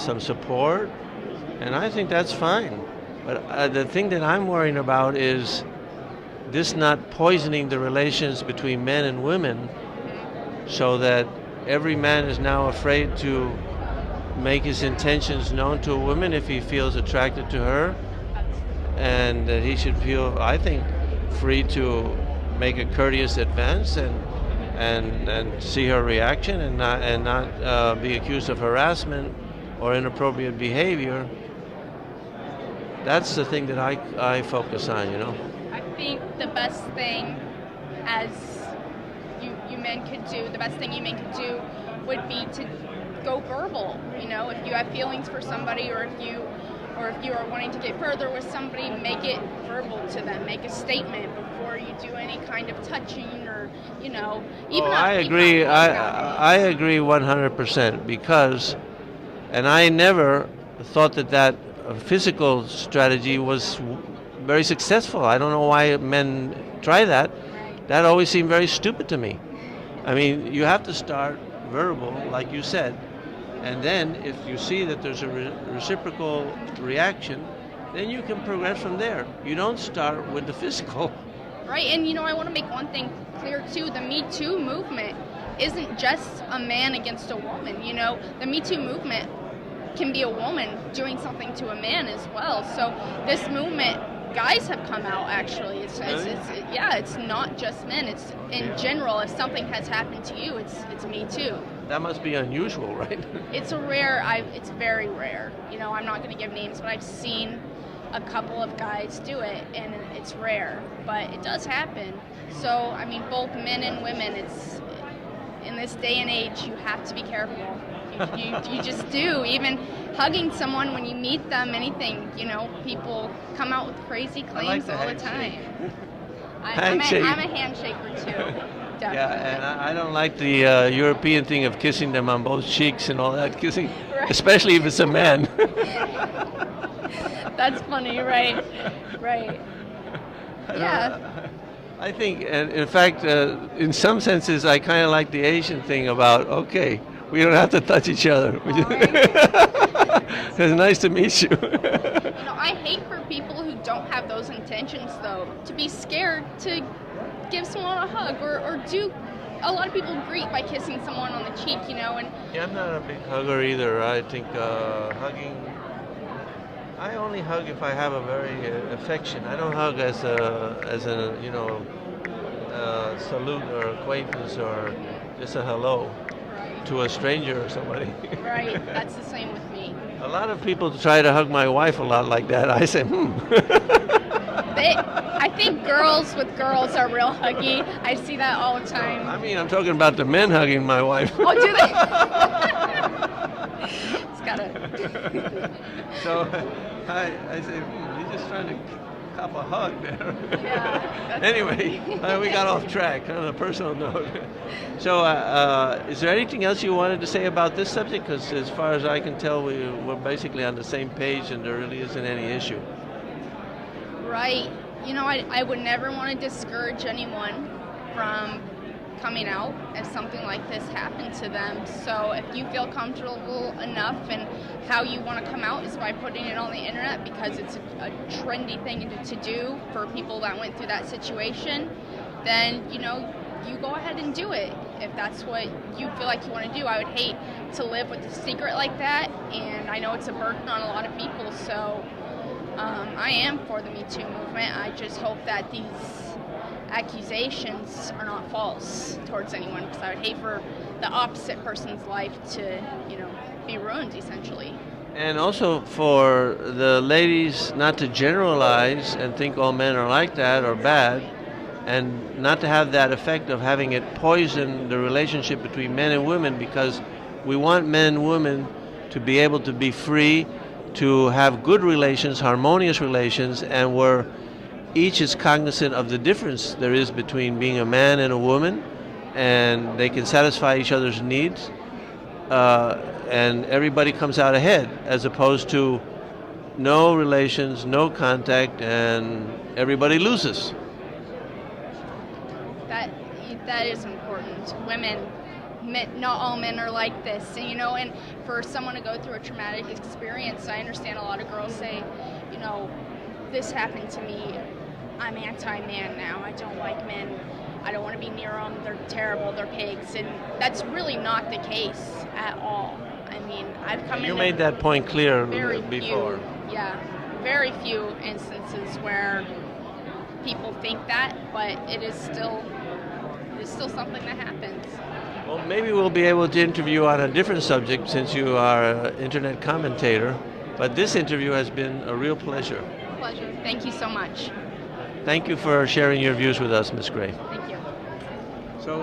some support, and I think that's fine. But the thing that I'm worrying about is this not poisoning the relations between men and women, so that every man is now afraid to make his intentions known to a woman if he feels attracted to her, and that he should feel, I think, free to make a courteous advance and see her reaction and not be accused of harassment or inappropriate behavior. That's the thing that I focus on, you know. I think the best thing as you men could do, the best thing you men could do would be to go verbal. You know, if you have feelings for somebody, or if you are wanting to get further with somebody, make it verbal to them. Make a statement before you do any kind of touching, or, you know, even. I agree. I agree 100%, because, and I never thought that physical strategy was very successful. I don't know why men try that. That always seemed very stupid to me. I mean, you have to start verbal, like you said, and then if you see that there's a reciprocal reaction, then you can progress from there. You don't start with the physical. Right, and you know, I want to make one thing clear too. The Me Too movement isn't just a man against a woman. You know, the Me Too movement can be a woman doing something to a man as well. So this movement, guys have come out actually. It's not just men. It's in general. If something has happened to you, it's Me Too. That must be unusual, right? It's it's very rare. You know, I'm not going to give names, but I've seen a couple of guys do it, and it's rare, but it does happen. So I mean, both men and women. It's in this day and age, you have to be careful. You just do. Even hugging someone when you meet them, anything, you know, people come out with crazy claims all the time. I'm a handshaker too. Definitely. Yeah, and I don't like the European thing of kissing them on both cheeks and all that kissing, right. Especially if it's a man. That's funny, right? Right. Yeah. I think, and in fact, in some senses, I kind of like the Asian thing about, okay, we don't have to touch each other. It's nice to meet you. You know, I hate for people who don't have those intentions, though, to be scared to give someone a hug or do. A lot of people greet by kissing someone on the cheek, you know, and. Yeah, I'm not a big hugger either. I think hugging. I only hug if I have a very affection. I don't hug as a you know salute or acquaintance or just a hello to a stranger or somebody. Right, that's the same with me. A lot of people try to hug my wife a lot like that. I say, I think girls with girls are real huggy. I see that all the time. I mean, I'm talking about the men hugging my wife. Oh, do they? It's gotta. So I say, you're just trying to cop a hug there. Yeah. Anyway, we got off track on a personal note. So is there anything else you wanted to say about this subject? Because as far as I can tell, we're basically on the same page and there really isn't any issue. Right. You know, I would never want to discourage anyone from coming out if something like this happened to them. So if you feel comfortable enough and how you want to come out is by putting it on the internet because it's a trendy thing to do for people that went through that situation, then, you know, you go ahead and do it. If that's what you feel like you want to do, I would hate to live with a secret like that, and I know it's a burden on a lot of people, so I am for the Me Too movement. I just hope that these accusations are not false towards anyone, because I would hate for the opposite person's life to, you know, be ruined essentially. And also for the ladies not to generalize and think all men are like that or bad, and not to have that effect of having it poison the relationship between men and women, because we want men and women to be able to be free, to have good relations, harmonious relations, and where each is cognizant of the difference there is between being a man and a woman, and they can satisfy each other's needs, and everybody comes out ahead, as opposed to no relations, no contact, and everybody loses. That is important. Women not all men are like this, and, and for someone to go through a traumatic experience, I understand a lot of girls say, this happened to me, I'm anti-man now, I don't like men, I don't want to be near them, they're terrible, they're pigs, and that's really not the case at all. I mean, I've come You made that point clear before. Very few instances where people think that, but it is still something that happens. Well, maybe we'll be able to interview on a different subject since you are an internet commentator, but this interview has been a real pleasure. Pleasure. Thank you so much. Thank you for sharing your views with us, Ms. Gray. Thank you. So.